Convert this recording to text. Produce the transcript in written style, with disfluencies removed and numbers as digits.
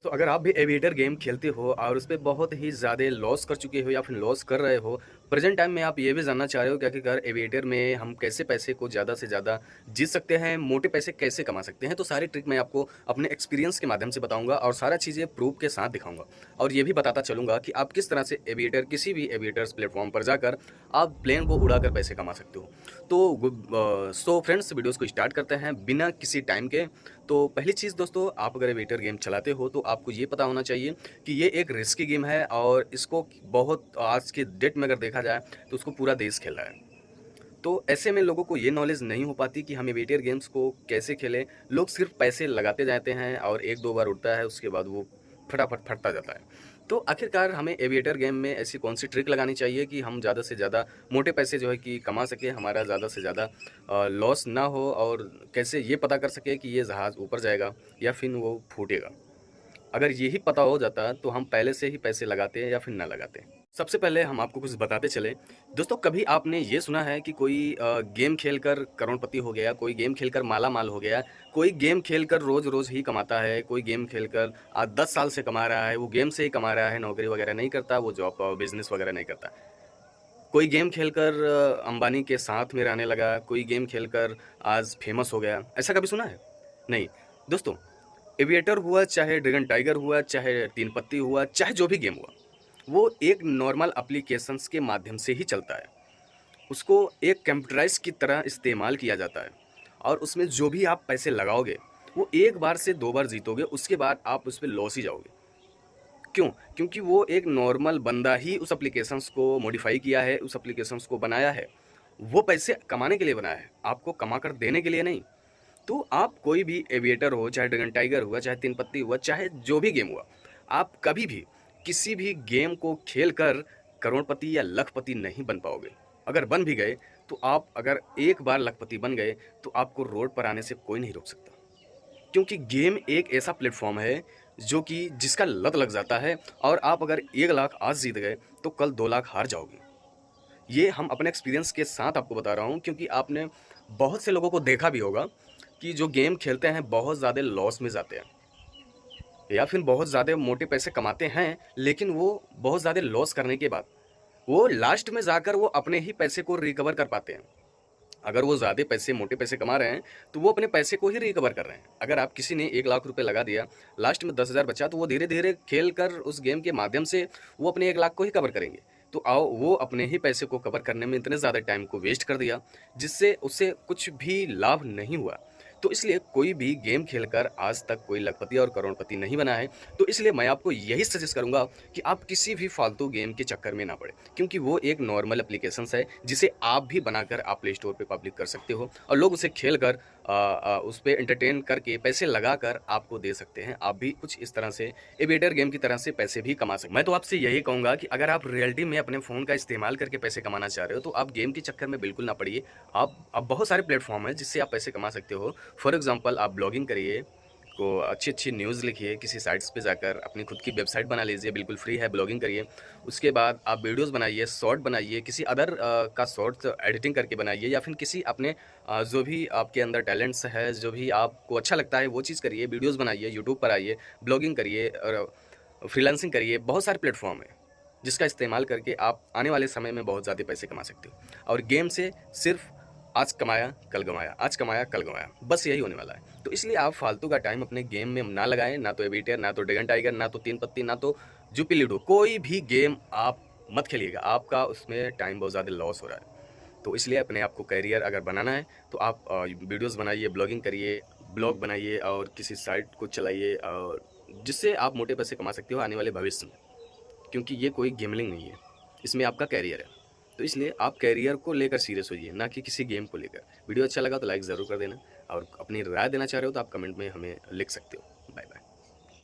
तो अगर आप भी एविएटर गेम खेलते हो और उसपे बहुत ही ज़्यादा लॉस कर चुके हो या फिर लॉस कर रहे हो, प्रेज़ेंट टाइम में आप ये भी जानना चाह रहे हो कि आखिरकार एविएटर में हम कैसे पैसे को ज़्यादा से ज़्यादा जीत सकते हैं, मोटे पैसे कैसे कमा सकते हैं? तो सारी ट्रिक मैं आपको अपने एक्सपीरियंस के माध्यम से बताऊँगा और सारा चीज़ें प्रूफ़ के साथ दिखाऊँगा। और ये भी बताता चलूँगा कि आप किस तरह से एविएटर किसी भी एविएटर्स प्लेटफ़ॉर्म पर जाकर आप प्लेन को उड़ाकर पैसे कमा सकते हो। सो फ्रेंड्स, वीडियोज़ को स्टार्ट करते हैं बिना किसी टाइम के। तो पहली चीज़ दोस्तों, आप अगर एविएटर गेम चलाते हो तो आपको ये पता होना चाहिए कि ये एक रिस्की गेम है और इसको बहुत आज के डेट में अगर देखा जाए तो उसको पूरा देश खेल रहा है। तो ऐसे में लोगों को ये नॉलेज नहीं हो पाती कि हम एविएटर गेम्स को कैसे खेलें। लोग सिर्फ पैसे लगाते जाते हैं और 1-2 बार उड़ता है, उसके बाद वो फटाफट फटता जाता है। तो आखिरकार हमें एविएटर गेम में ऐसी कौन-सी ट्रिक लगानी चाहिए कि हम ज़्यादा से ज़्यादा मोटे पैसे जो है कि कमा सकें, हमारा ज़्यादा से ज़्यादा लॉस ना हो, और कैसे ये पता कर सकें कि ये जहाज़ ऊपर जाएगा या फिर वो फूटेगा। अगर यही पता हो जाता तो हम पहले से ही पैसे लगाते या फिर ना लगाते। सबसे पहले हम आपको कुछ बताते चले। दोस्तों, कभी आपने ये सुना है कि कोई गेम खेलकर करोड़पति हो गया, कोई गेम खेलकर माला-माल हो गया, कोई गेम खेलकर रोज़-रोज़ ही कमाता है, कोई गेम खेलकर आज 10 साल से कमा रहा है, वो गेम से ही कमा रहा है, नौकरी वगैरह नहीं करता, वो जॉब बिज़नेस वगैरह नहीं करता। कोई गेम खेलकर अंबानी के साथ में रहने लगा, कोई गेम खेलकर आज फ़ेमस हो गया। ऐसा कभी सुना है? नहीं। दोस्तों, एविएटर हुआ, चाहे ड्रैगन टाइगर हुआ, चाहे तीन पत्ती हुआ, चाहे जो भी गेम हुआ, वो एक नॉर्मल एप्लीकेशंस के माध्यम से ही चलता है। उसको एक कंप्यूटराइज़ की तरह इस्तेमाल किया जाता है और उसमें जो भी आप पैसे लगाओगे, वो 1 बार से 2 बार जीतोगे, उसके बाद आप उसपे लॉस ही जाओगे। क्यों? क्योंकि वो एक नॉर्मल बंदा ही उस एप्लीकेशंस को मॉडिफ़ाई किया है, उस एप्लीकेशंस को बनाया है। वो पैसे कमाने के लिए बनाया है, आपको कमाकर देने के लिए नहीं। तो आप कोई भी एविएटर हो, चाहे ड्रैगन टाइगर हुआ, चाहे तीन पत्ती हुआ, चाहे जो भी गेम हुआ, आप कभी भी किसी भी गेम को खेलकर करोड़पति या लखपति नहीं बन पाओगे। अगर बन भी गए, तो आप अगर एक बार लखपति बन गए, तो आपको रोड पर आने से कोई नहीं रोक सकता। क्योंकि गेम एक ऐसा प्लेटफ़ॉर्म है, जो कि जिसका लत लग जाता है, और आप अगर 1 लाख आज जीत गए, तो कल 2 लाख हार जाओगे। ये हम अपने एक्सपीरियंस के साथ आपको बता रहा हूँ, क्योंकि आपने बहुत से लोगों को देखा भी होगा कि जो गेम खेलते हैं बहुत ज़्यादा लॉस में जाते हैं या फिर बहुत ज़्यादा मोटे पैसे कमाते हैं, लेकिन वो बहुत ज़्यादा लॉस करने के बाद वो लास्ट में जाकर वो अपने ही पैसे को रिकवर कर पाते हैं। अगर वो ज़्यादा पैसे मोटे पैसे कमा रहे हैं, तो वो अपने पैसे को ही रिकवर कर रहे हैं। अगर आप किसी ने 1 लाख रुपए लगा दिया, लास्ट में 10,000 बचा, तो वो धीरे-धीरे खेल कर उस गेम के माध्यम से वो अपने 1 लाख को ही कवर करेंगे। तो आओ, वो अपने ही पैसे को कवर करने में इतने ज़्यादा टाइम को वेस्ट कर दिया, जिससे उसे कुछ भी लाभ नहीं हुआ। तो इसलिए कोई भी गेम खेलकर आज तक कोई लखपति और करोड़पति नहीं बना है। तो इसलिए मैं आपको यही सजेस्ट करूँगा कि आप किसी भी फालतू गेम के चक्कर में ना पड़ें, क्योंकि वो एक नॉर्मल एप्लीकेशंस है, जिसे आप भी बनाकर आप प्ले स्टोर पे पब्लिक कर सकते हो और लोग उसे खेल कर उस पे एंटरटेन करके पैसे लगाकर आपको दे सकते हैं। आप भी कुछ इस तरह से एविएटर गेम की तरह से पैसे भी कमा सकते हैं। मैं तो आपसे यही कहूँगा कि अगर आप रियलिटी में अपने फ़ोन का इस्तेमाल करके पैसे कमाना चाह रहे हो, तो आप गेम के चक्कर में बिल्कुल ना पड़िए। आप अब बहुत सारे प्लेटफ़ॉर्म हैं जिससे आप पैसे कमा सकते हो। फॉर एग्ज़ाम्पल, आप ब्लॉगिंग करिए, को अच्छी-अच्छी न्यूज़ लिखिए, किसी साइट्स पे जाकर अपनी खुद की वेबसाइट बना लीजिए, बिल्कुल फ्री है, ब्लॉगिंग करिए। उसके बाद आप वीडियोज़ बनाइए, शॉर्ट बनाइए, किसी अदर का शॉर्ट्स एडिटिंग करके बनाइए, या फिर किसी अपने जो भी आपके अंदर टैलेंट्स है, जो भी आपको अच्छा लगता है वो चीज़ करिए, वीडियोज़ बनाइए, यूट्यूब पर आइए, ब्लॉगिंग करिए और फ्रीलांसिंग करिए। बहुत सारे प्लेटफ़ॉर्म हैं, जिसका इस्तेमाल करके आप आने वाले समय में बहुत ज़्यादा पैसे कमा सकते हो। और गेम से सिर्फ़ आज कमाया, कल गँवाया, आज कमाया, कल गँवाया, बस यही होने वाला है। तो इसलिए आप फालतू का टाइम अपने गेम में ना लगाएँ, ना तो एविएटर, ना तो ड्रैगन टाइगर, ना तो तीन पत्ती, ना तो जुपी लूडो। कोई भी गेम आप मत खेलिएगा, आपका उसमें टाइम बहुत ज़्यादा लॉस हो रहा है। तो इसलिए अपने आप को करियर अगर बनाना है, तो आप वीडियोज़ बनाइए, ब्लॉगिंग करिए, ब्लॉग बनाइए और किसी साइट को चलाइए, और जिससे आप मोटे पैसे कमा सकते हो आने वाले भविष्य में। क्योंकि ये कोई गेमलिंग नहीं है, इसमें आपका करियर है। तो इसलिए आप करियर को लेकर सीरियस होइए, ना कि किसी गेम को लेकर। वीडियो अच्छा लगा तो लाइक ज़रूर कर देना, और अपनी राय देना चाह रहे हो तो आप कमेंट में हमें लिख सकते हो।